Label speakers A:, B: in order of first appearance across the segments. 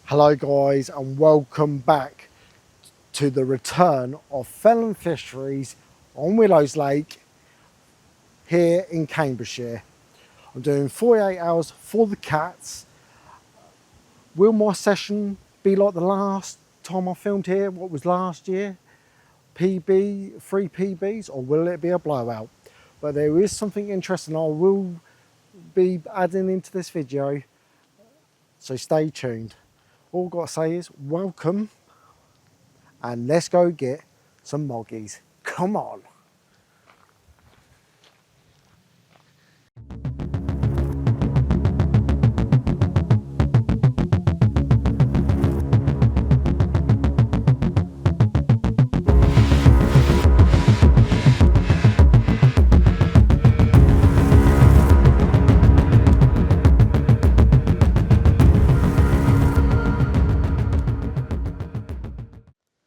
A: Hello guys and welcome back to the return of Fenland Fisheries on Willows Lake here in Cambridgeshire. I'm doing 48 hours for the cats. Will my session be like the last time I filmed here, what was last year? PB, 3 PBs, or will it be a blowout? But there is something interesting I will be adding into this video, so stay tuned. All I've got to say is welcome and let's go get some moggies. Come on.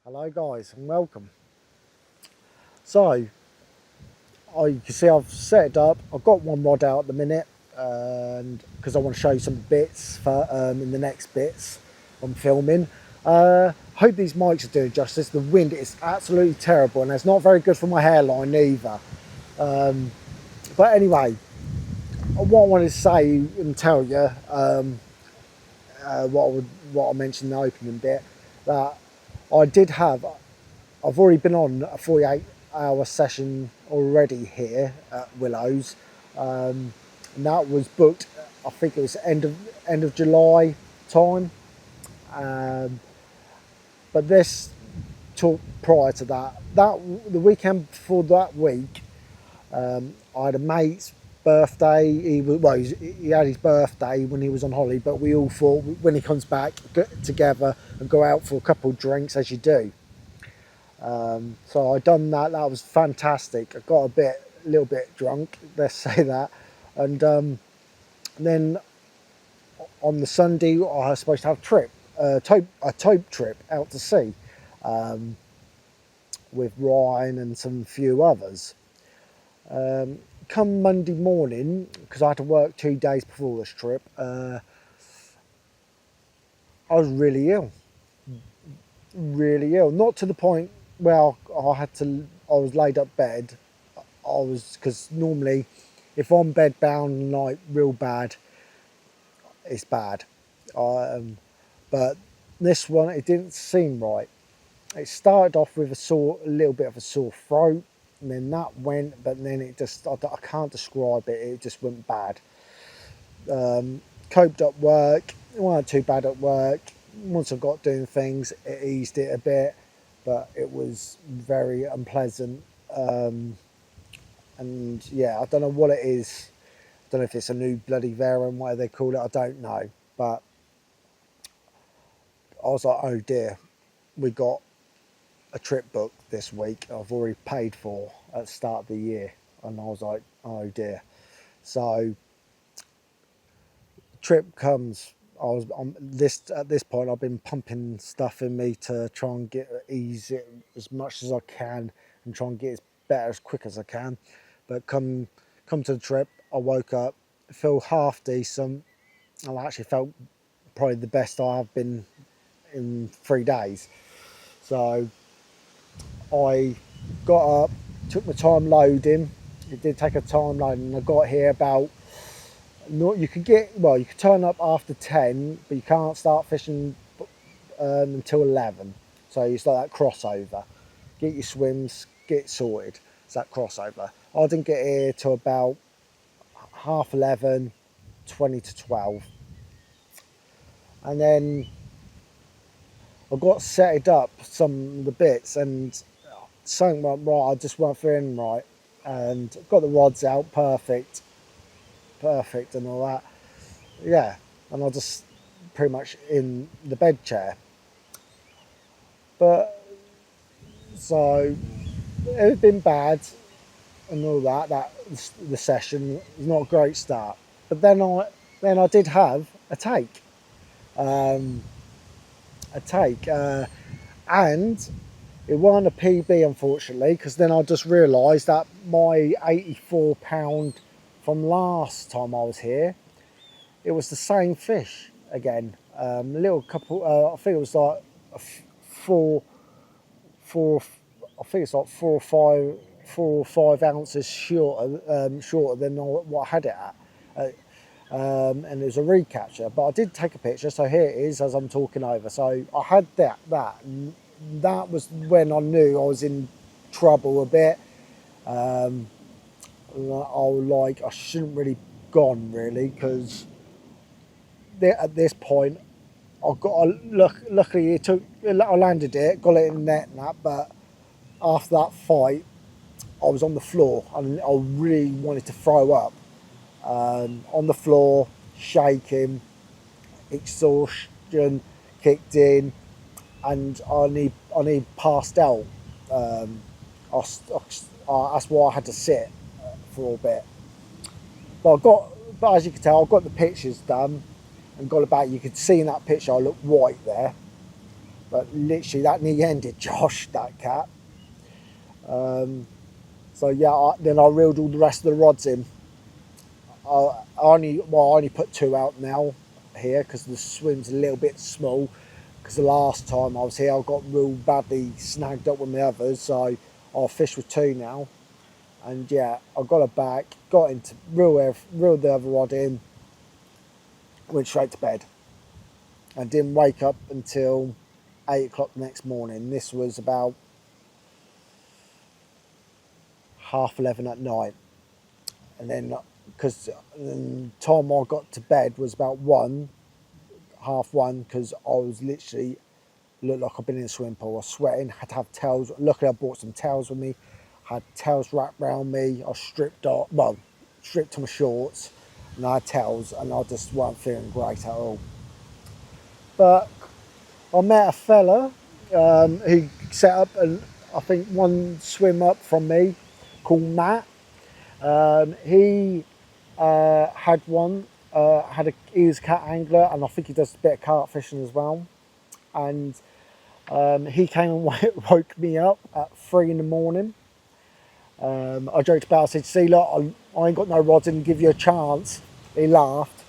A: Hello guys and welcome. So, you can see I've set it up. I've got one rod out at the minute, and because I want to show you some bits for in the next bits I'm filming. Hope these mics are doing justice. The wind is absolutely terrible and it's not very good for my hairline either. But anyway, what I wanted to say and tell you, what I mentioned in the opening bit, that I've already been on a 48-hour session already here at Willows, and that was booked. I think it was end of July time. But this talk prior to that, the weekend before that week, I had a mate's birthday. He had his birthday when he was on holiday, but we all thought when he comes back, get together and go out for a couple of drinks as you do. So I done that. That was fantastic. I got a little bit drunk, let's say that, and then on the Sunday I was supposed to have a tope trip out to sea with Ryan and some few others. Come Monday morning, because I had to work 2 days before this trip, I was really ill. Not to the point where I was laid up bed. Because normally if I'm bed bound like real bad, it's bad. But this one, it didn't seem right. It started off with a little bit of a sore throat, and then that went, but then it just, I can't describe it, it just went bad. Coped up work, it wasn't too bad at work. Once I got doing things, it eased it a bit, but it was very unpleasant. And yeah, I don't know what it is. I don't know if it's a new bloody variant, whatever they call it, I don't know. But I was like, oh dear, we got a trip booked this week I've already paid for at the start of the year. And I was like, oh dear. So trip comes. At this point I've been pumping stuff in me to try and ease it as much as I can and try and get it better as quick as I can. But come to the trip, I woke up, feel half decent. I actually felt probably the best I have been in 3 days. So I got up, took my time loading. It did take a time loading. I got here about, you could turn up after 10, but you can't start fishing until 11. So it's like that crossover. Get your swims, get sorted. It's that crossover. I didn't get here till about 11:30, 20 to 12. And then I got set up some of the bits and something went right. I just weren't feeling right, and got the rods out, perfect and all that. Yeah, and I just pretty much in the bed chair. But so it had been bad and all that. The session was not a great start. But then I did have a take. And it wasn't a PB, unfortunately, because then I just realised that my 84-pound from last time I was here, it was the same fish again. A little couple. I think it was like four, four. I think it's like 4 or 5 ounces shorter than what I had it at. And it was a recapture, but I did take a picture, so here it is as I'm talking over. So I had and that was when I knew I was in trouble a bit. I shouldn't really gone really, because at this point luckily I landed it, got it in the net and that, but after that fight I was on the floor and I really wanted to throw up. On the floor, shaking, exhaustion kicked in, and I need passed out. That's why I had to sit for a bit. But as you can tell, I got the pictures done and got it back. You could see in that picture I look white there, but literally that knee ended Josh, that cat. So yeah, then I reeled all the rest of the rods in. I only put 2 out now here because the swim's a little bit small, because the last time I was here I got real badly snagged up with the others, so I'll fish with 2 now. And yeah, I got it back, got into reeled the other rod in, went straight to bed and didn't wake up until 8 o'clock the next morning. This was about 11:30 at night, and then because the time I got to bed was about 1:30, because I was literally looked like I've been in a swimming pool. I was sweating, had to have towels. Luckily I brought some towels with me, had towels wrapped around me. I stripped to my shorts and I had towels, and I just weren't feeling great at all. But I met a fella who set up, I think 1 swim up from me, called Matt. He had one. He was a cat angler, and I think he does a bit of carp fishing as well. And he came and woke me up at 3 in the morning. I joked about, I said, "See, look, I ain't got no rods and give you a chance." He laughed,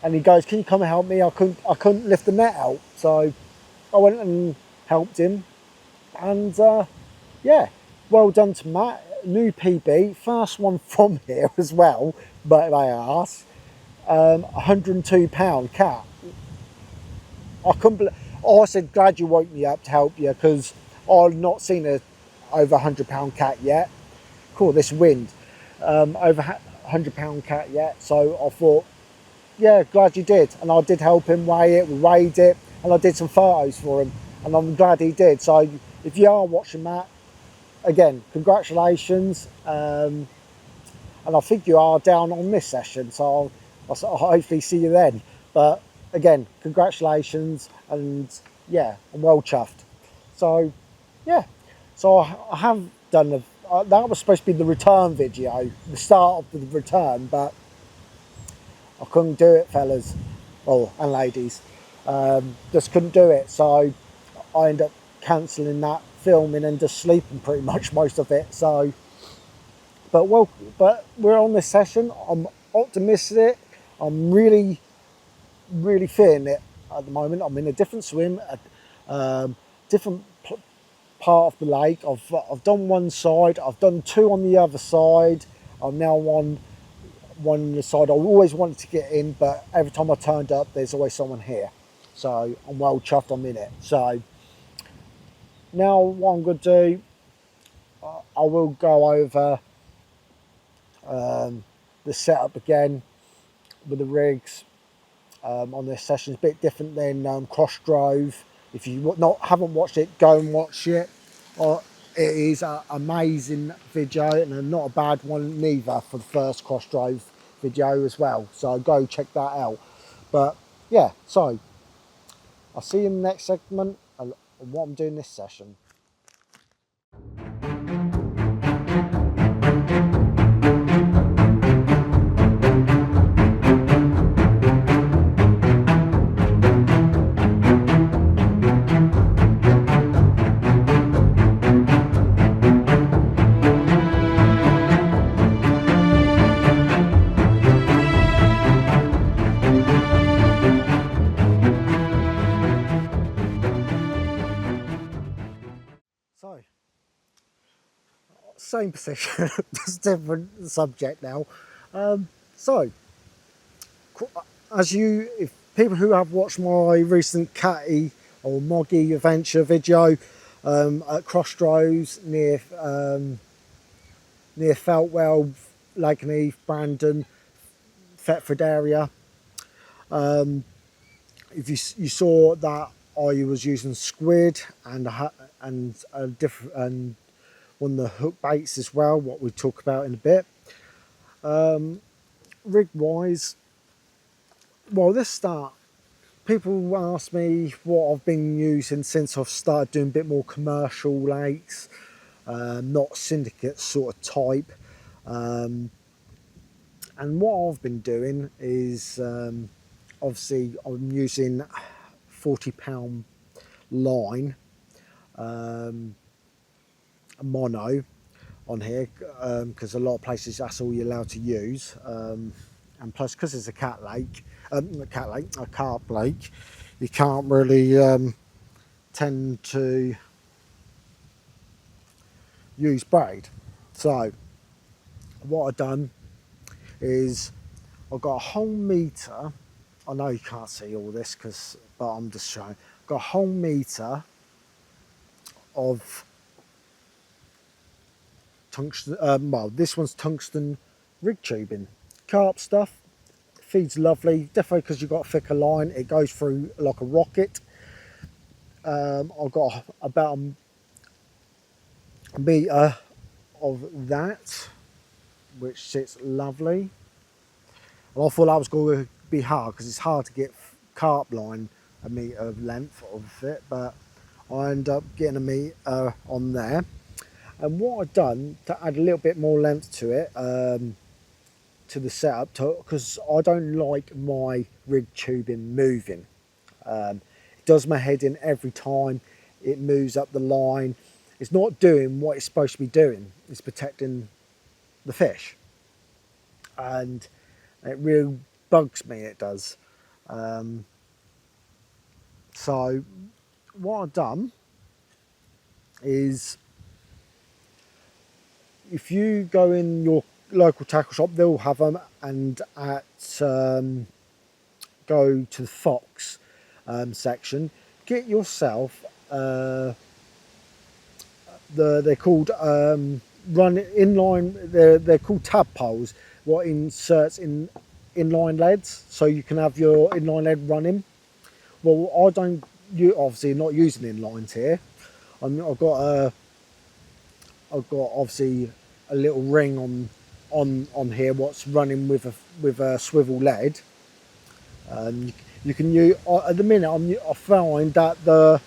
A: and he goes, "Can you come and help me? I couldn't lift the net out." So I went and helped him, and yeah, well done to Matt. New PB, first one from here as well, but they asked. 102-pound cat. I couldn't believe. I said, "Glad you woke me up to help you," because I've not seen a over 100-pound cat yet. Cool, this wind. Over 100-pound cat yet. So I thought, yeah, glad you did. And I did help him weigh it, we weighed it, and I did some photos for him, and I'm glad he did. So if you are watching that, again, congratulations. And I think you are down on this session, so I'll hopefully see you then. But again, congratulations, and yeah, I'm well chuffed. So yeah, so I have done that was supposed to be the return video, the start of the return, but I couldn't do it, fellas, and ladies. Just couldn't do it, so I ended up cancelling that filming and just sleeping pretty much most of it. So but we're on this session. I'm optimistic. I'm really feeling it at the moment. I'm in a different swim, different part of the lake. I've done one side, I've done 2 on the other side. I'm now on the side I always wanted to get in, but every time I turned up there's always someone here. So I'm well chuffed I'm in it. So now what I'm going to do, I will go over the setup again with the rigs on this session. It's a bit different than cross drove. If you haven't watched it, go and watch it. It is an amazing video, and not a bad one neither for the first cross drove video as well. So go check that out. But yeah, so I'll see you in the next segment on what I'm doing this session. same position, just different subject now. So, if people who have watched my recent catty or moggy adventure video at Crossroads near Feltwell, Lakenheath, Brandon, Thetford area, if you saw that I was using squid and a different and one of the hook baits as well, what we talk about in a bit. Rig wise, well, this start, people ask me what I've been using since I've started doing a bit more commercial lakes, not syndicate sort of type. And what I've been doing is obviously I'm using £40 line, mono on here, because a lot of places that's all you're allowed to use, and plus because it's a carp lake, you can't really tend to use braid. So what I've done is I've got a whole metre. I know you can't see all this but I'm just showing. I've got a whole metre of tungsten. Well, this one's tungsten rig tubing, carp stuff. Feeds lovely, definitely because you've got a thicker line. It goes through like a rocket. I've got about a metre of that, which sits lovely. And I thought that was going to be hard because it's hard to get carp line a metre of length of it, but I end up getting a metre on there. And what I've done to add a little bit more length to it, to the setup, because I don't like my rig tubing moving. It does my head in every time it moves up the line. It's not doing what it's supposed to be doing. It's protecting the fish, and it really bugs me, it does. So what I've done is, if you go in your local tackle shop, they'll have them, and at go to the Fox section, get yourself they're called run inline. They're called tab poles. What inserts in inline leads, so you can have your inline lead running. Well, I don't. You obviously not using inlines here. I've got obviously a little ring on here what's running with a swivel lead. You can use, at the minute I find that the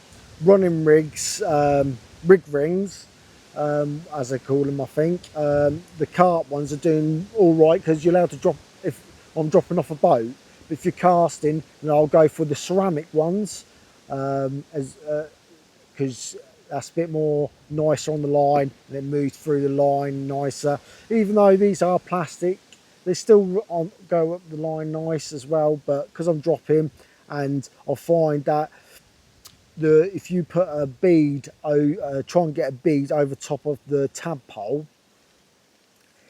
A: running rigs, rig rings, as they call them, I think, the carp ones are doing all right, because you're allowed to drop, if I'm dropping off a boat. But if you're casting, then I'll go for the ceramic ones, because that's a bit more nicer on the line, and it moves through the line nicer. Even though these are plastic, they still go up the line nice as well, but because I'm dropping, and I'll find that if you put a bead, try and get a bead over top of the tab pole,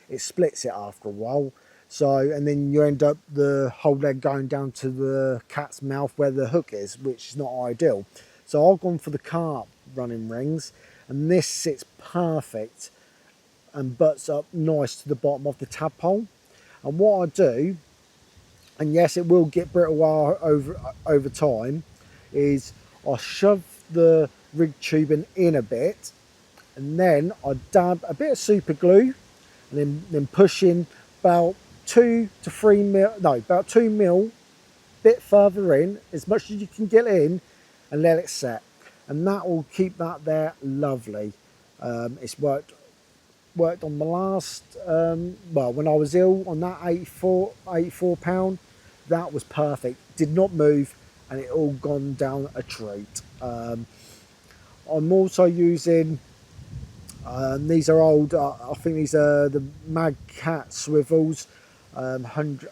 A: it splits it after a while. So, and then you end up the whole leg going down to the cat's mouth where the hook is, which is not ideal. So I've gone for the carp running rings, and this sits perfect and butts up nice to the bottom of the tab pole. And what I do, and yes, it will get brittle over time, is I shove the rig tubing in a bit, and then I dab a bit of super glue, and then push in about 2 to 3 mil, no, about 2 mil, bit further in, as much as you can get in, and let it set. And that will keep that there lovely. It's worked on the last, well, when I was ill on that 84 pound, that was perfect. Did not move, and it all gone down a treat. I'm also using, these are old, I think these are the Mag Cat swivels, 100,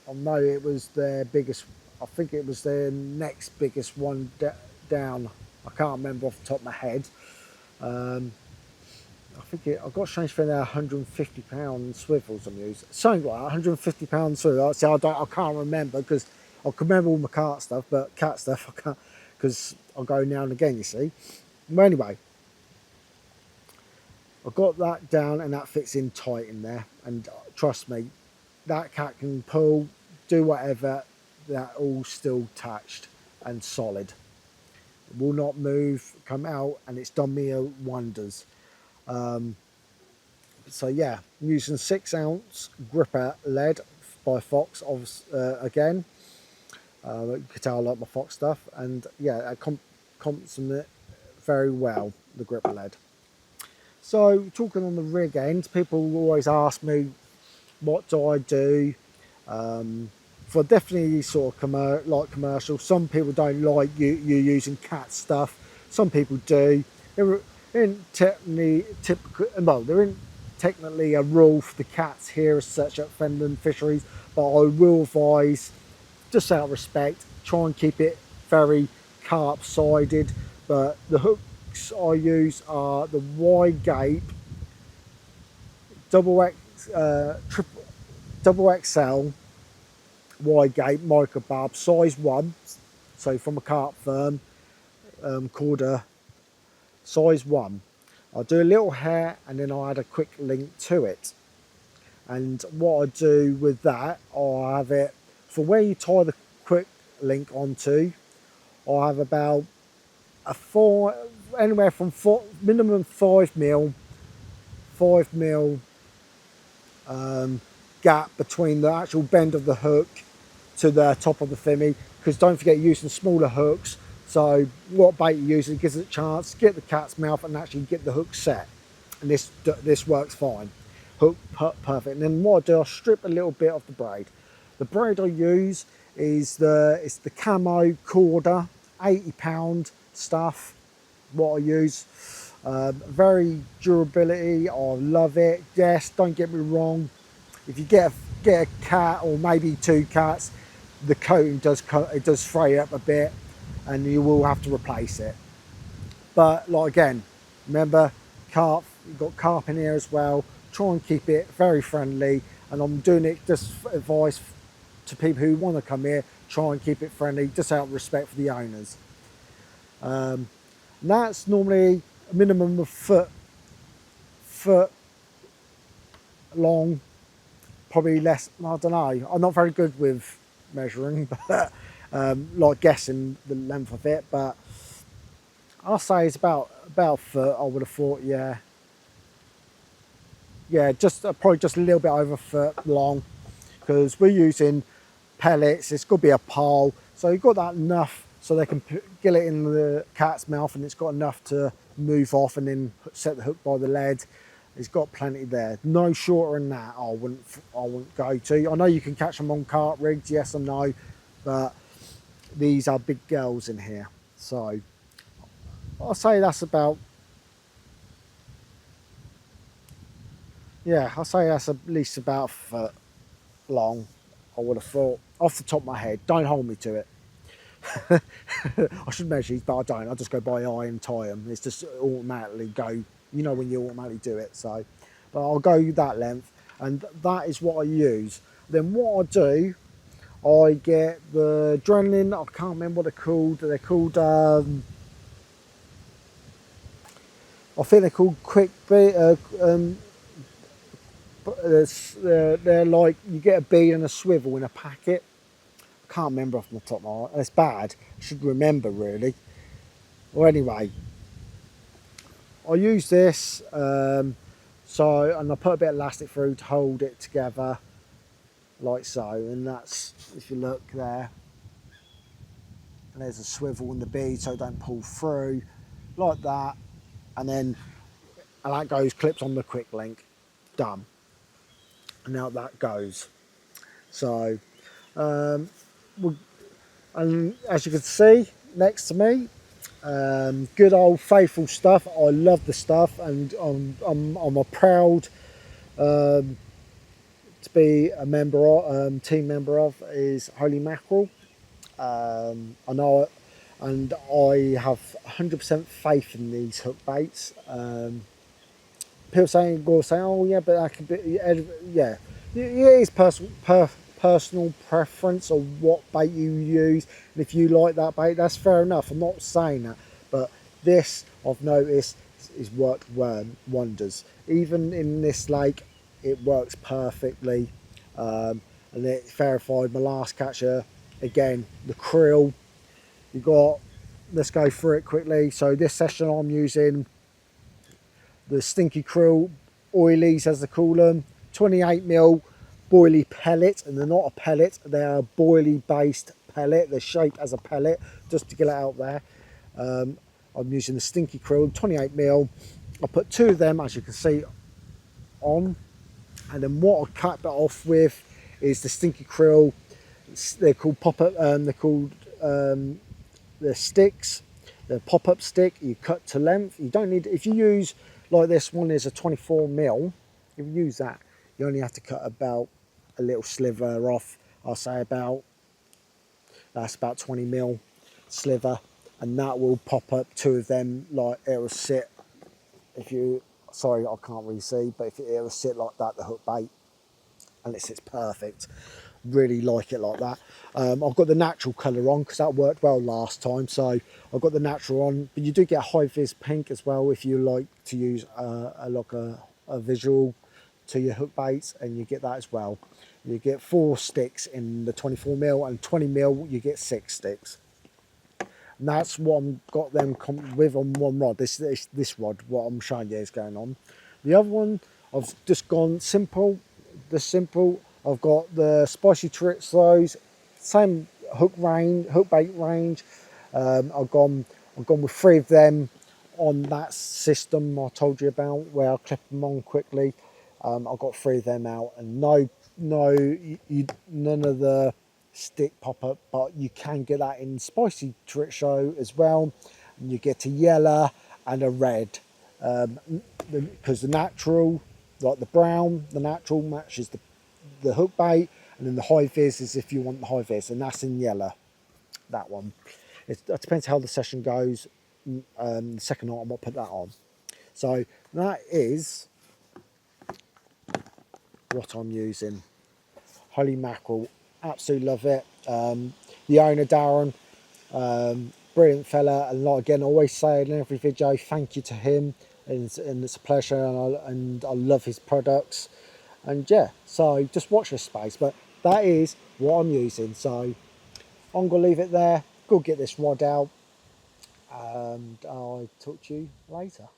A: I know it was their biggest, I think it was their next biggest one down. I can't remember off the top of my head. I think I got changed for now £150 swivels I'm using. Something like that, £150 swivels. See, I can't remember because I can remember all my cat stuff, but cat stuff I can't because I go now and again, you see. But anyway, I got that down and that fits in tight in there. And trust me, that cat can pull, do whatever, that all still attached and solid. It will not move, come out, and it's done me wonders. So yeah, I'm using 6-ounce gripper lead by Fox, again. You can tell I like my Fox stuff, and yeah, I complement very well, the gripper lead. So talking on the rig end, people always ask me, what do I do? For definitely sort of like commercial. Some people don't like you using cat stuff. Some people do. There isn't technically a rule for the cats here as such at Fenland Fisheries, but I will advise, just out of respect, try and keep it very carp-sided. But the hooks I use are the wide gape, double XL wide gape micro barb, size 1. So from a carp firm called a size 1. I'll do a little hair and then I'll add a quick link to it. And what I do with that, I'll have it for where you tie the quick link onto. I'll have about anywhere from minimum 5mm gap between the actual bend of the hook to the top of the thimmy, because don't forget you're using smaller hooks. So what bait you use, it gives it a chance to get the cat's mouth and actually get the hook set, and this works fine. Hook perfect. And then what I do, I'll strip a little bit of the braid. The braid I use is the camo Corda, £80 stuff. What I use, very durability. I love it. Yes, don't get me wrong. If you get a cat or maybe 2 cats, the coating does fray up a bit, and you will have to replace it. But like again, remember carp. You've got carp in here as well. Try and keep it very friendly, and I'm doing it just for advice to people who want to come here. Try and keep it friendly, just out of respect for the owners. And that's normally a minimum of foot long, probably less. I don't know. I'm not very good with measuring, but like guessing the length of it. But I'll say it's about a foot. I would have thought, yeah, just probably just a little bit over a foot long, because we're using pellets. It's got to be a pole, so you've got that enough so they can get it in the cat's mouth, and it's got enough to move off and then set the hook by the lead. It's got plenty there. No shorter than that I wouldn't go to. I know you can catch them on carp rigs, yes I know, but these are big girls in here. So I'll say that's about, yeah, I'll say that's at least about a foot long, I would have thought, off the top of my head. Don't hold me to it. I should measure these, but I don't. I just go by eye and tie them. It's just automatically go, you know, when you automatically do it. So, but I'll go that length, and that is what I use. Then what I do, I get the adrenaline. I can't remember what they're called. They're called, I think they're called quick beat. They're like, you get a bead and a swivel in a packet. I can't remember off the top of my head. It's bad. I should remember really. Well, anyway, I use this. And I put a bit of elastic through to hold it together, like so. And that's, if you look there, and there's a swivel in the bead so it don't pull through, like that. And that goes, clips on the quick link, done. And now that goes. So, and as you can see next to me, good old faithful stuff. I love the stuff, and I'm a proud to be a member of, team member of, is Holy Mackerel. I know it, and I have 100% faith in these hook baits. people saying, oh yeah, but that could be, yeah, it is personal preference of what bait you use, and if you like that bait, that's fair enough. I'm not saying that, but this I've noticed is worked wonders. Even in this lake, it works perfectly, and it verified my last catcher. Again, the krill, you got. Let's go through it quickly. So this session I'm using the stinky krill oilies, as they call them, 28mm boilie pellet, and they're not a pellet, they're a boilie based pellet. They're shaped as a pellet, just to get it out there. I'm using the stinky krill 28mm. I put 2 of them, as you can see, on, and then what I cap it off with is the stinky krill. They're called pop-up. They're called the sticks. The pop-up stick. You cut to length. You don't need. If you use like this one is a 24mm. If you use that, you only have to cut about a little sliver off. I'll say that's about 20mm sliver, and that will pop up 2 of them. Like it will sit. If you, sorry, I can't really see, but if it will sit like that, the hook bait, and it sits perfect. Really like it like that. I've got the natural colour on because that worked well last time, so I've got the natural on, but you do get a high vis pink as well if you like to use a visual to your hook baits, and you get that as well. You get 4 sticks in the 24mm, and 20mm you get 6 sticks. And that's what I've got them with on one rod. This rod, what I'm showing you is going on. The other one, I've just gone simple. I've got the spicy chorizo's, same hook bait range. I've gone with 3 of them on that system I told you about, where I clip them on quickly. I've got 3 of them out, and none of the stick pop up, but you can get that in spicy chorizo as well, and you get a yellow and a red, because the natural, like the brown, the natural matches the hook bait, and then the high vis is if you want the high vis, and that's in yellow, that one. It depends how the session goes. The second night I might put that on. So that is what I'm using. Holy mackerel, absolutely love it. The owner Darren, brilliant fella, and like again I always say in every video, thank you to him, and it's a pleasure, and I love his products. And yeah, so just watch this space, but that is what I'm using. So I'm gonna leave it there, go get this rod out, and I'll talk to you later.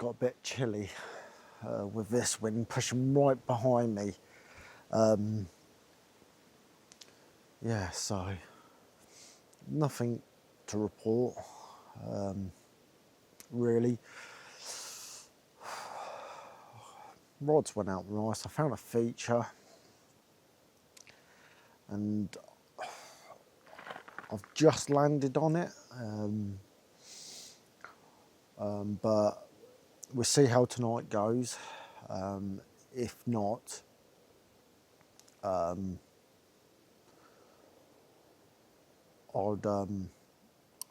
A: got a bit chilly with this wind pushing right behind me. Yeah, so nothing to report, really. Rods went out nice. I found a feature, and I've just landed on it, but we'll see how tonight goes. If not, I'll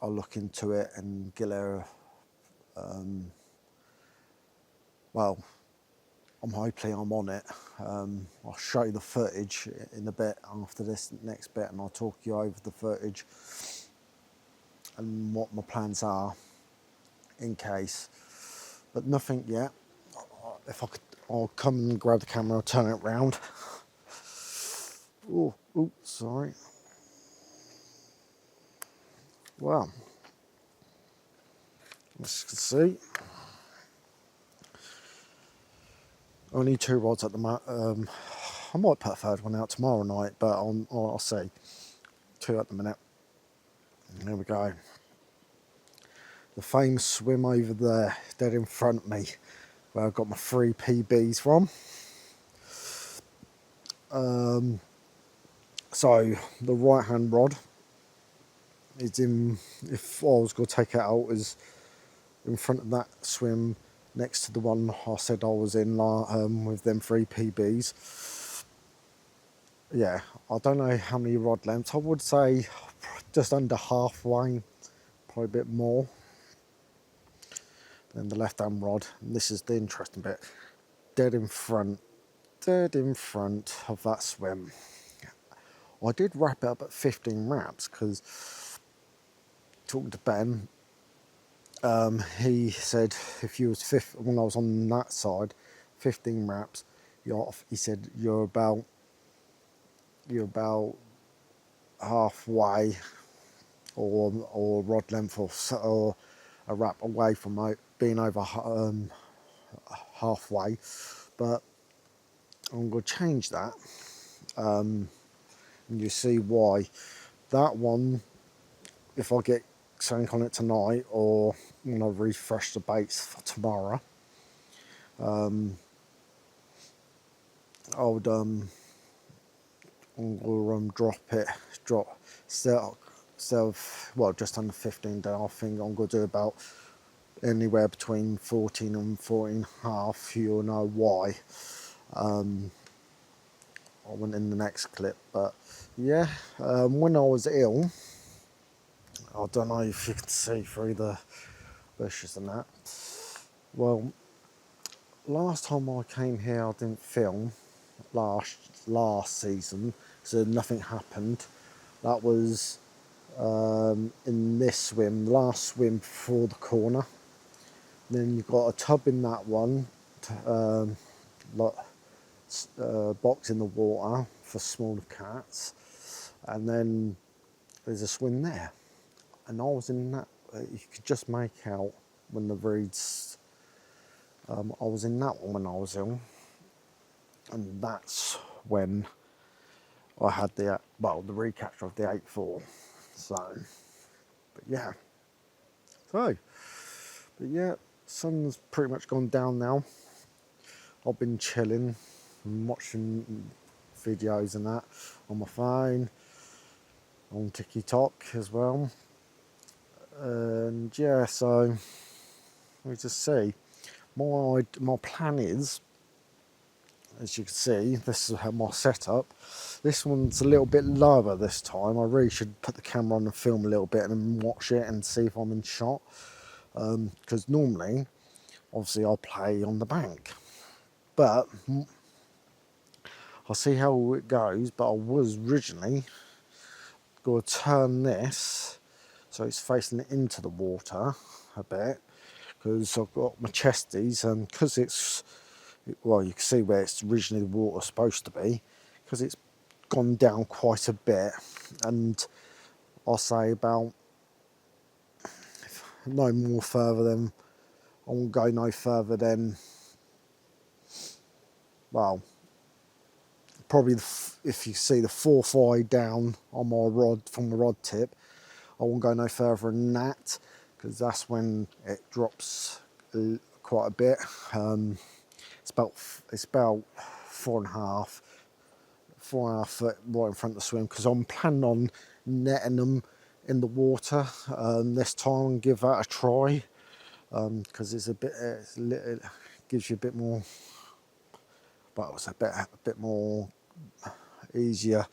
A: look into it and get her. Well, hopefully I'm on it. I'll show you the footage in a bit after this next bit, and I'll talk you over the footage and what my plans are in case. But nothing yet. If I could, I'll come and grab the camera, I'll turn it round. Oh, sorry. Well, as you can see, only 2 rods at the moment. I might put a 3rd one out tomorrow night, but I'll see. 2 at the minute. And there we go. The famous swim over there, dead in front of me, where I got my 3 PBs from. So the right hand rod is in, if I was going to take it out, is in front of that swim next to the one I said I was in with them 3 PBs. Yeah, I don't know how many rod lengths. I would say just under halfway, probably a bit more than the left hand rod. And this is the interesting bit. Dead in front of that swim. I did wrap it up at 15 wraps because talking to Ben, he said if you was when I was on that side, 15 wraps, he said you're about halfway or rod length or a wrap away from being over halfway, but I'm going to change that, and you see why. That one, if I get something on it tonight or when I refresh the baits for tomorrow, I would drop well, just under 15 down. I think I'm going to do about anywhere between 14 and 14 and a half. You'll know why. I went in the next clip, but yeah, when I was ill, I don't know if you can see through the bushes and that. Well, last time I came here, I didn't film last season because nothing happened. That was in this swim, last swim before the corner. Then you've got a tub in that one, box in the water for smaller cats, and then there's a swim there. And I was in that. You could just make out when the reeds. I was in that one when I was ill, and that's when I had the recapture of the 8-4. So, but yeah, sun's pretty much gone down now. I've been chilling and watching videos and that on my phone, on TikTok as well. And yeah, so we just see. My plan is, as you can see, this is how my setup. This one's a little bit lower this time. I really should put the camera on and film a little bit and then watch it and see if I'm in shot. Because normally, obviously, I'll play on the bank. But I'll see how it goes. But I was originally going to turn this so it's facing into the water a bit, because I've got my chesties, and because it's, well, you can see where it's originally the water's supposed to be, because it's gone down quite a bit, and I'll say about no more further than I won't go no further than, well, probably if you see the fourth eye down on my rod from the rod tip, I won't go no further than that, because that's when it drops quite a bit. It's about 4.5 foot right in front of the swim, because I'm planning on netting them in the water this time and give that a try, because it gives you a bit more, well, it's a bit more easier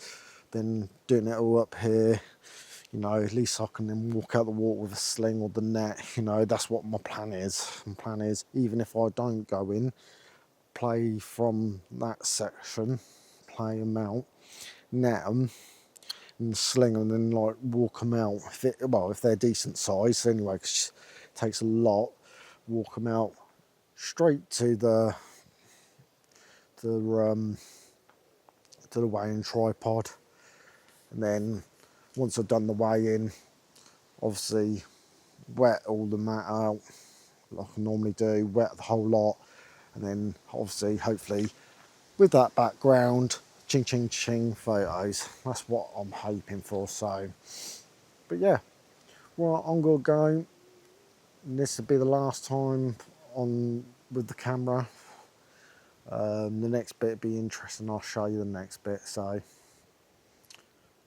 A: than doing it all up here. You know, at least I can then walk out the water with a sling or the net. You know, that's what my plan is. My plan is, even if I don't go in, play from that section, play them out, net them, and sling them, and then like walk them out. If they're decent size anyway, 'cause it takes a lot. Walk them out straight to the weighing tripod, and then once I've done the weigh-in, obviously wet all the mat out like I normally do, wet the whole lot, and then obviously hopefully with that background, ching ching ching photos. That's what I'm hoping for. So, but yeah, well, I'm gonna go. This will be the last time on with the camera. The next bit will be interesting. I'll show you the next bit. So,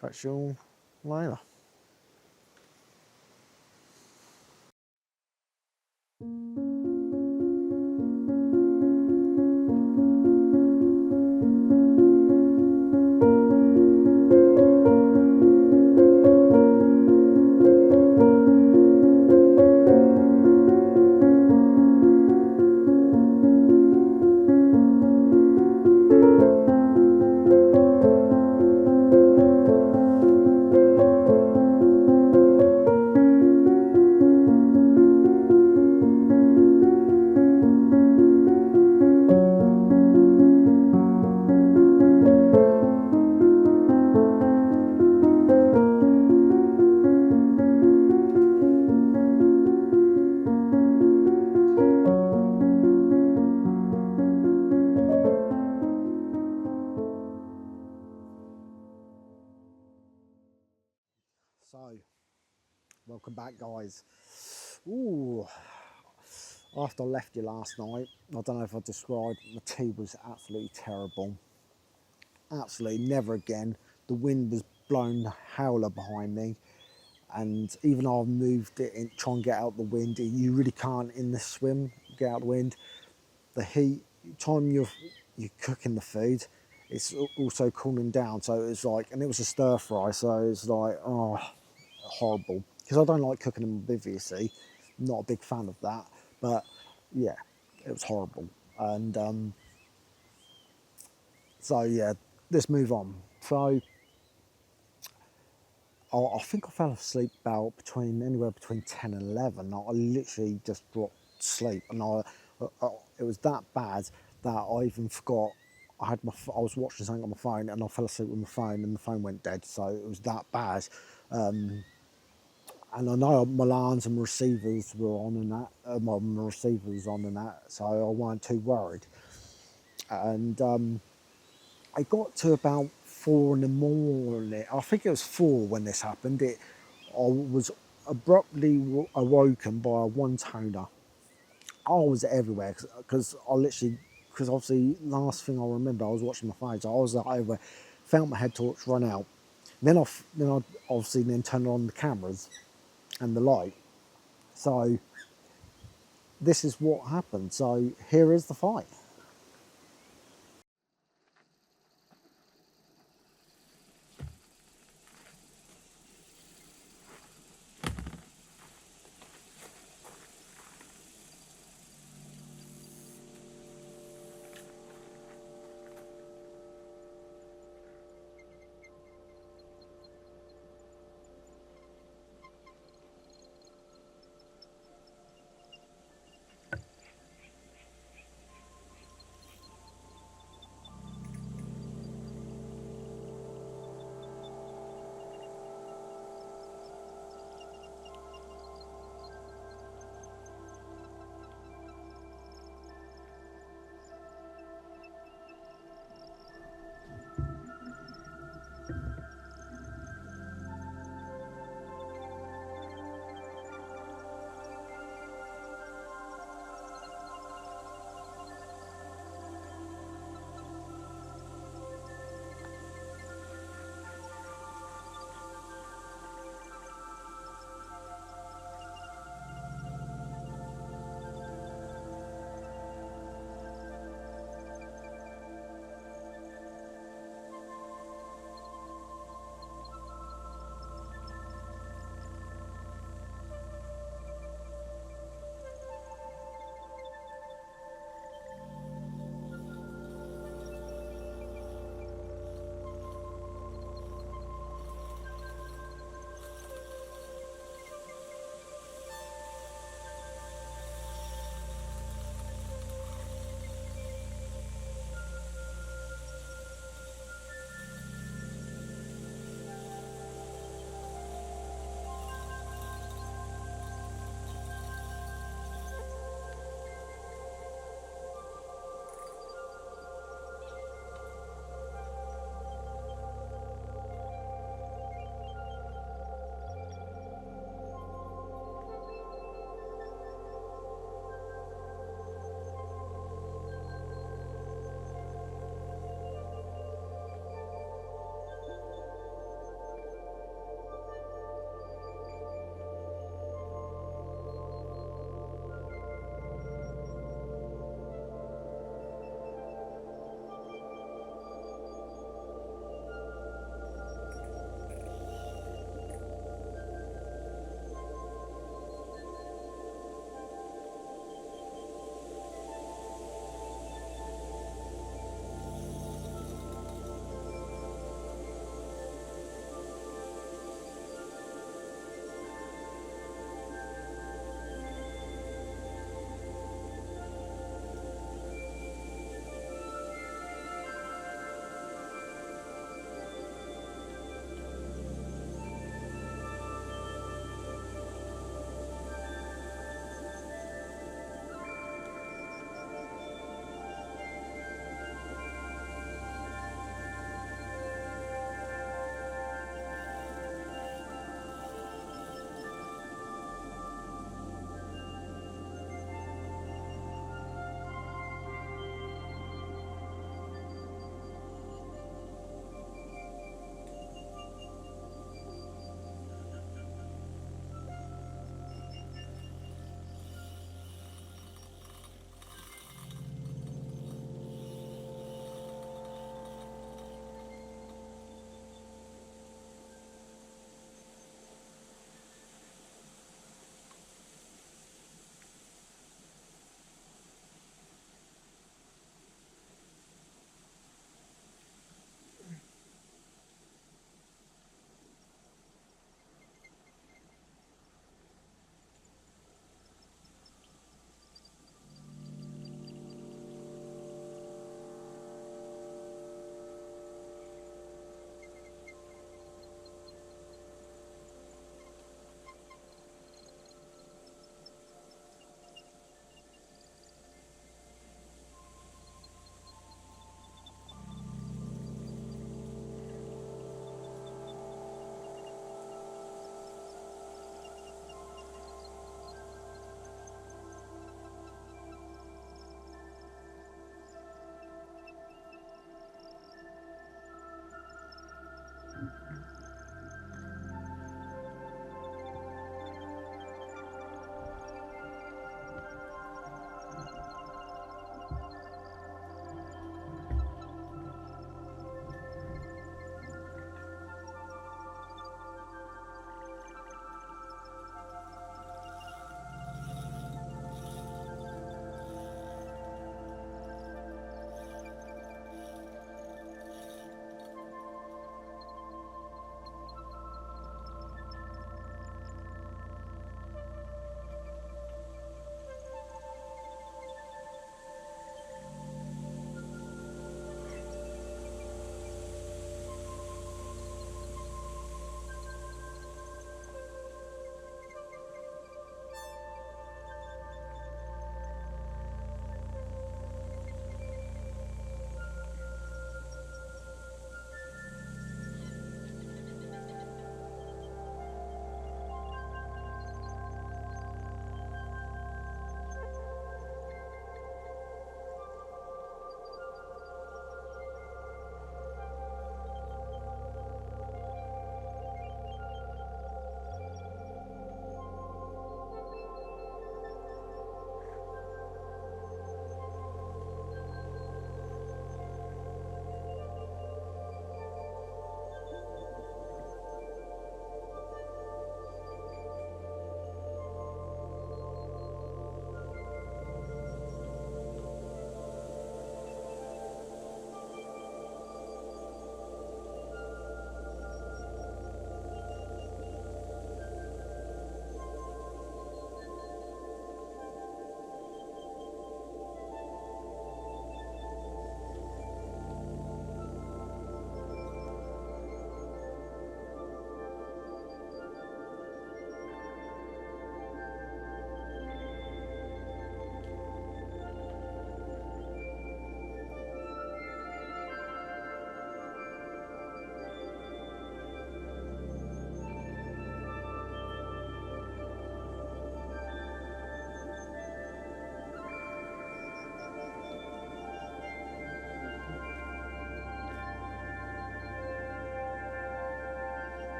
A: catch you all later. So, welcome back, guys. Ooh, after I left you last night, I don't know if I described, my tea was absolutely terrible. Absolutely never again. The wind was blowing howler behind me, and even though I've moved it and try and get out the wind, you really can't in this swim get out the wind. The heat, time you're cooking the food, it's also cooling down. So it's like, and it was a stir fry, so it's like, oh, horrible. Because I don't like cooking them with you see, not a big fan of that. But yeah, it was horrible. And so yeah, let's move on. So I think I fell asleep about anywhere between 10 and 11. I literally just dropped asleep, and it was that bad that I even forgot I was watching something on my phone, and I fell asleep with my phone, and the phone went dead. So it was that bad. And I know my alarms and receivers were on and that. My receiver was on and that, so I weren't too worried. And I got to about 4 in the morning. I think it was 4 when this happened. I was abruptly awoken by a one toner. I was everywhere because obviously last thing I remember, I was watching my phone, so I was over, felt my head torch run out. Then I obviously then turned on the cameras and the light. So this is what happened. So here is the fight.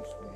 A: close for you.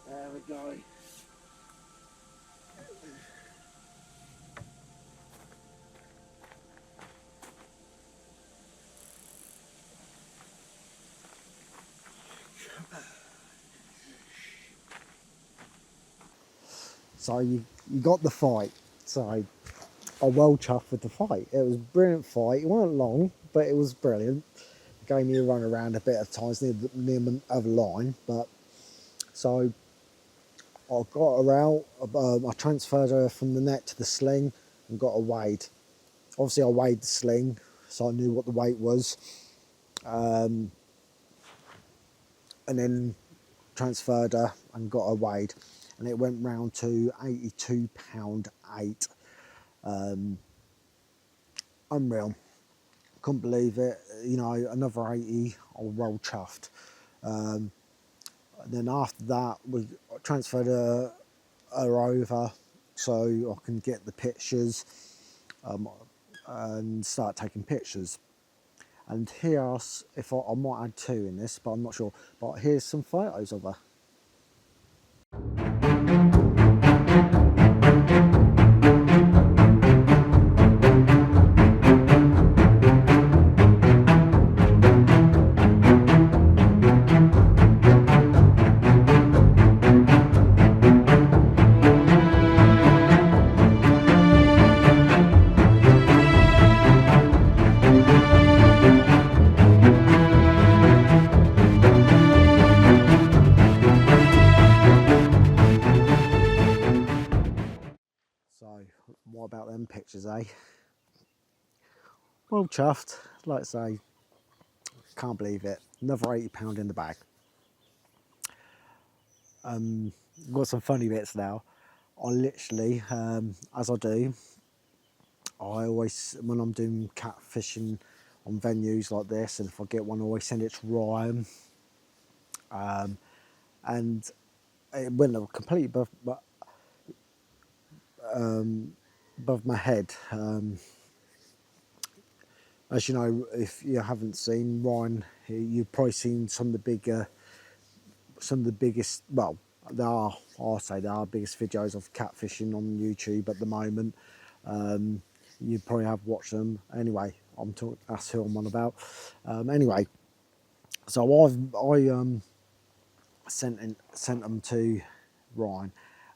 A: There we go. So you got the fight. So I'm well chuffed with the fight. It was a brilliant fight. It wasn't long, but it was brilliant. It gave me a run around a bit of times near the other line. But so I got her out. I transferred her from the net to the sling and got her weighed. Obviously, I weighed the sling, so I knew what the weight was. And then transferred her and got her weighed. And it went round to 82 pound 8. Unreal. Couldn't believe it. You know, another 80. I was well chuffed. And then after that, we transferred her over so I can get the pictures and start taking pictures. And here's, if I might add 2 in this, but I'm not sure. But here's some photos of her. So, what about them pictures, eh? Well chuffed, like I say, can't believe it. Another £80 in the bag. Got some funny bits now. I literally, as I do, I always, when I'm doing cat fishing on venues like this, and if I get one, I always send it to Ryan. And it went completely above my head. As you know, if you haven't seen Ryan, you've probably seen some of the biggest, well, I'll say there are biggest videos of catfishing on YouTube at the moment. You probably have watched them. Anyway, I'm talking, that's who I'm on about. Anyway, so I sent them to Ryan,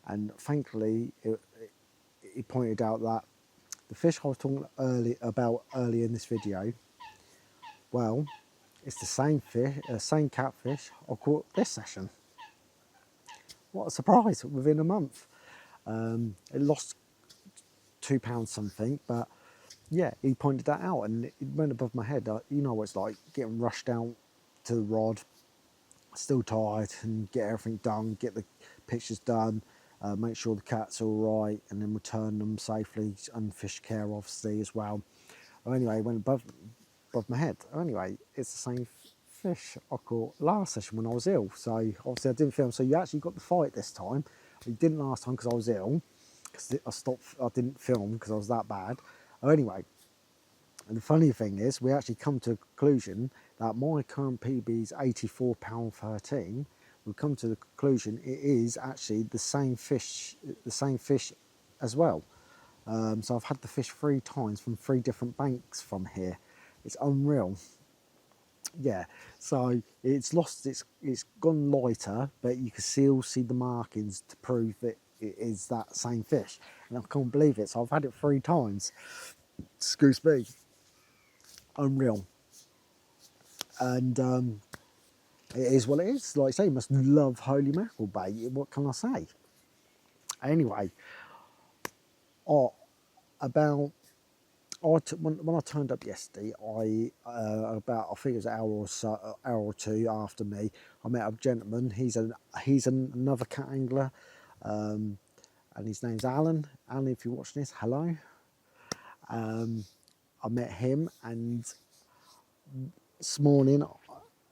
A: and thankfully he pointed out that the fish I was talking about earlier in this video, well, it's the same fish, same catfish I caught this session. What a surprise! Within a month, it lost £2 something, but yeah, he pointed that out, and it went above my head. You know what it's like getting rushed out to the rod, still tired, and get everything done, get the pictures done, make sure the cat's all right, and then return them safely, and fish care obviously as well. Anyway, it went above my head. Anyway, it's the same fish I caught last session when I was ill. So obviously I didn't film. So you actually got the fight this time. You didn't last time because I was ill. Because I didn't film because I was that bad. Anyway, and the funny thing is, we actually come to a conclusion that my current PB is £84.13. We've come to the conclusion it is actually the same fish as well. So I've had the fish 3 times from 3 different banks from here. It's unreal. Yeah, so it's lost, it's gone lighter, but you can still see the markings to prove that it is that same fish. And I can't believe it. So I've had it 3 times. Excuse me. Unreal. And it is what it is. Like I say, you must love holy mackerel bait. What can I say? Anyway, about when I turned up yesterday, I think it was an hour or 2 after me, I met a gentleman. He's another cat angler, and his name's Alan. Alan, if you're watching this, hello. I met him, and this morning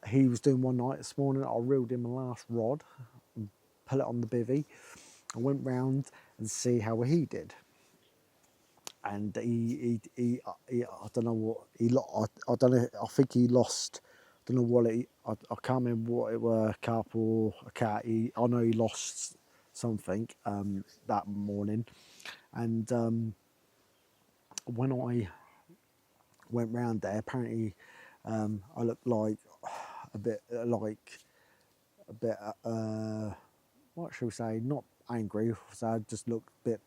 A: he was doing one night. This morning I reeled in my last rod, and put it on the bivvy. I went round and see how he did. And he I don't know what I don't know. I think he lost. I don't know what I can't remember what it were, a carp or a cat. I know he lost something that morning, and when I went round there, apparently I looked like a bit what should we say? Not angry. So I just looked a bit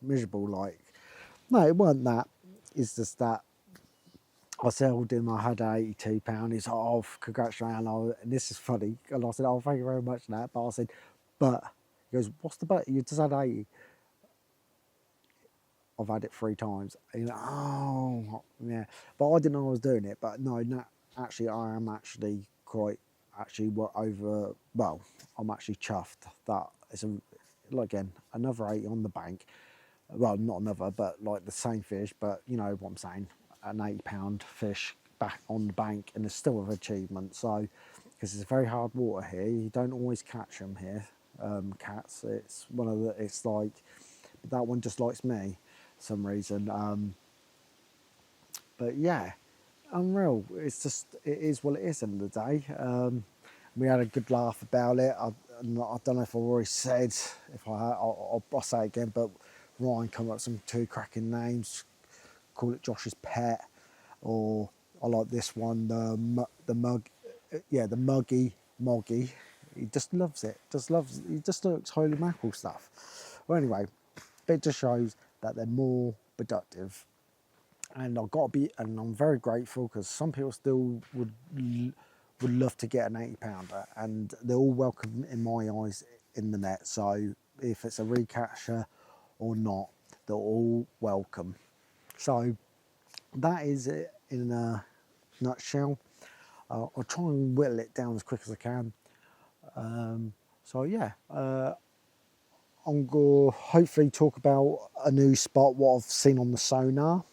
A: miserable, like. No, it wasn't that. It's just that I told him I had £82. He's like, oh, congratulations. And this is funny. And I said, oh, thank you very much for that. But I said, but, he goes, what's the but? You just had 80. I've had it 3 times. And he's like, oh, yeah. But I didn't know I was doing it. But no, actually, I am actually quite, well, I'm actually chuffed that it's, again, another 80 on the bank. Well, not another, but like the same fish, but you know what I'm saying, an £80 fish back on the bank, and it's still an achievement. So, because it's very hard water here, you don't always catch them here, cats. It's one of the, it's like, that one just likes me for some reason. But yeah, unreal. It's just, it is what it is at the end of the day. We had a good laugh about it. I don't know if I've already said, if I'll say it again, but Ryan come up with some 2 cracking names. Call it Josh's Pet, or I like this one, the Muggy Moggy. He just loves it. He just looks holy mackerel stuff. Well, anyway, it just shows that they're more productive, and I'm very grateful, because some people still would love to get an £80, and they're all welcome in my eyes in the net. So if it's a recatcher or not, they're all welcome. So that is it in a nutshell. I'll try and whittle it down as quick as I can. So yeah, I'm going to hopefully talk about a new spot, what I've seen on the sonar,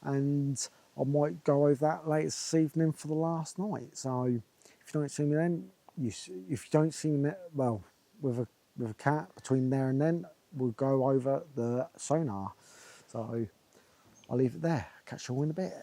A: and I might go over that later this evening for the last night. So if you don't see me then, if you don't see me, well, with a cat between there and then, we'll go over the sonar. So I'll leave it there. Catch you all in a bit.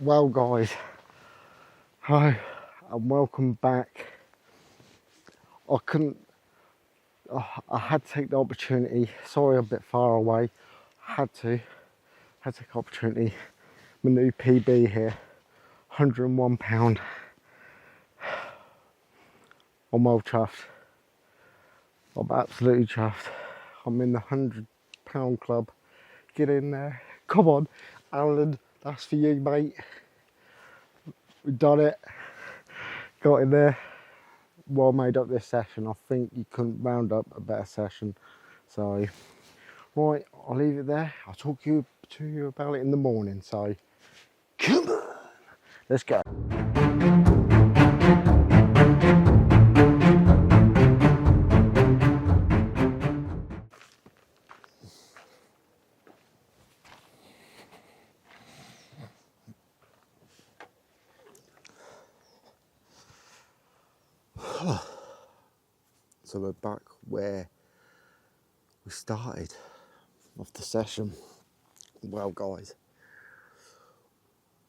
A: Well guys, hi and welcome back. I couldn't, I had to take the opportunity, sorry I'm a bit far away, had to take the opportunity. My new PB here, £101. I'm well chuffed, I'm absolutely chuffed. I'm in the £100 club, get in there, come on Alan, that's for you mate. We've done it, got in there. Well made up this session. I think you couldn't round up a better session. So, right, I'll leave it there. I'll talk to you about it in the morning. So, come on, let's go. So we're back where we started off the session. Well, guys,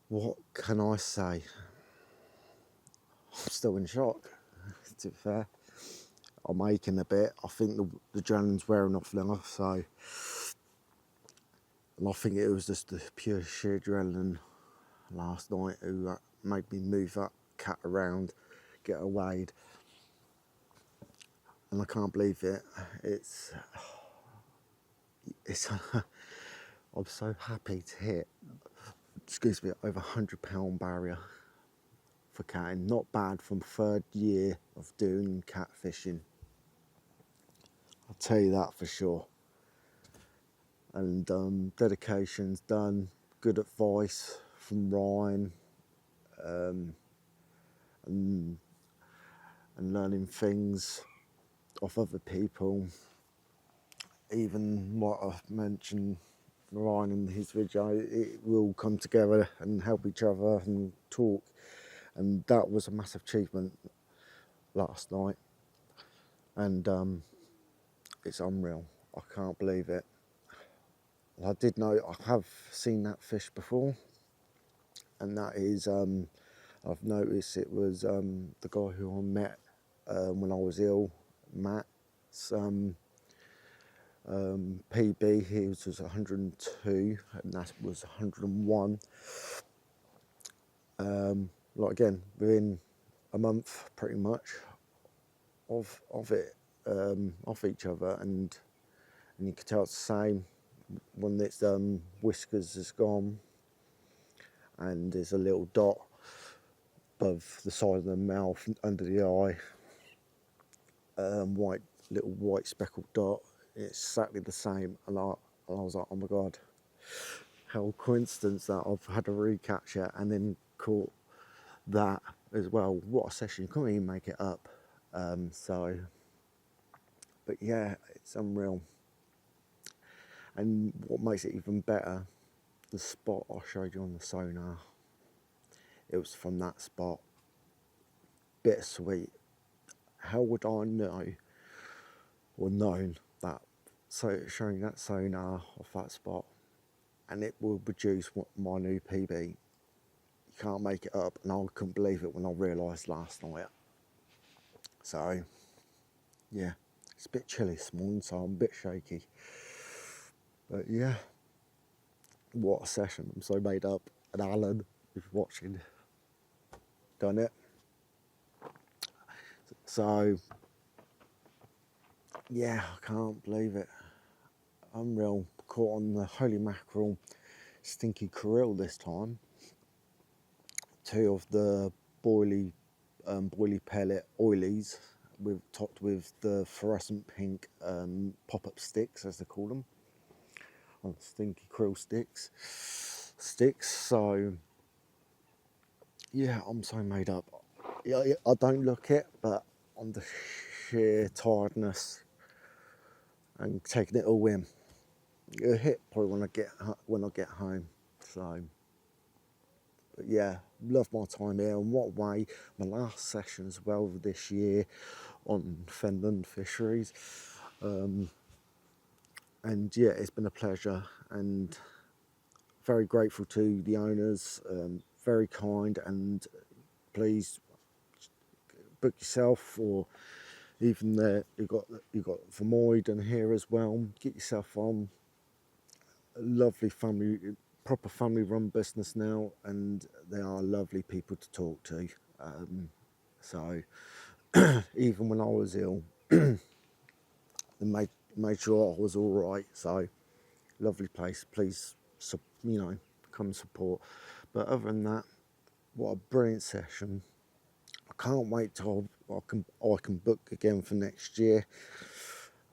A: what can I say? I'm still in shock, to be fair. I'm aching a bit. I think the adrenaline's wearing off now, so. And I think it was just the pure sheer adrenaline last night who made me move that cat around, get her weighed. And I can't believe it. It's I'm so happy to hit, excuse me, over £100 barrier for catting. Not bad from third year of doing cat fishing. I'll tell you that for sure. And dedication's done, good advice from Ryan, and learning things off other people. Even what I've mentioned, Ryan in his video, it will come together and help each other and talk. And that was a massive achievement last night. And it's unreal. I can't believe it. I did know, I have seen that fish before. And that is, I've noticed it was the guy who I met when I was ill, Matt's PB, his was 102 and that was 101. Like again, within a month pretty much of it, off each other, and you can tell it's the same when its whiskers is gone and there's a little dot above the side of the mouth, under the eye, little white speckled dot. It's exactly the same, and I was like, oh my god, how coincidence that I've had a recatch it and then caught that as well. What a session, you couldn't even make it up. But yeah, it's unreal. And what makes it even better, the spot I showed you on the sonar, it was from that spot. Bittersweet. How would I know or known that, so showing that sonar off that spot, and it will produce my new PB. You can't make it up, and I couldn't believe it when I realised last night. So yeah, it's a bit chilly this morning, so I'm a bit shaky. But yeah, what a session. I'm so made up. And Alan, if you're watching, done it. So yeah, I can't believe it. Unreal. Caught on the holy mackerel stinky krill this time. 2 of the boily pellet oilies, topped with the fluorescent pink pop-up sticks, as they call them, on stinky krill sticks. So yeah, I'm so made up. Yeah, I don't look it, but on the sheer tiredness and taking it all in, it'll hit probably when I get home. So. But yeah, love my time here, and what way, my last session as well this year on Fenland Fisheries. And yeah, it's been a pleasure, and very grateful to the owners, very kind, and please book yourself, or even there, you've got Vermoid here as well. Get yourself on. A lovely family, proper family run business now, and they are lovely people to talk to. So even when I was ill, they made sure I was all right. So lovely place. Please, come support. But other than that, what a brilliant session. I can't wait till I can book again for next year.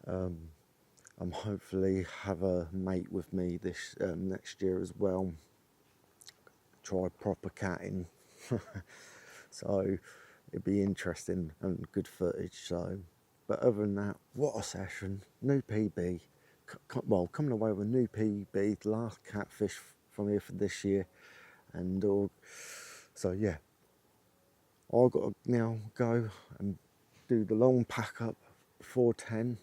A: I'm hopefully have a mate with me this next year as well. Try proper catting. So it'd be interesting and good footage. So, but other than that, what a session. New PB. Well, coming away with a new PB, the last catfish from here for this year, and all. So yeah, I've got to now go and do the long pack up before 10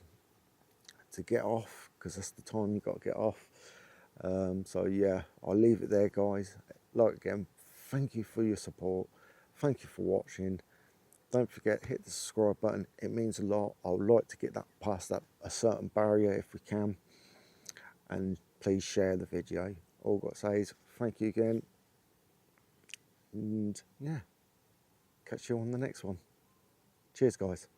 A: to get off, because that's the time you got to get off. So yeah, I'll leave it there, guys. Like again, thank you for your support. Thank you for watching. Don't forget, hit the subscribe button. It means a lot. I would like to get that past a certain barrier if we can. And please share the video. All I've got to say is thank you again. And yeah, catch you on the next one. Cheers, guys.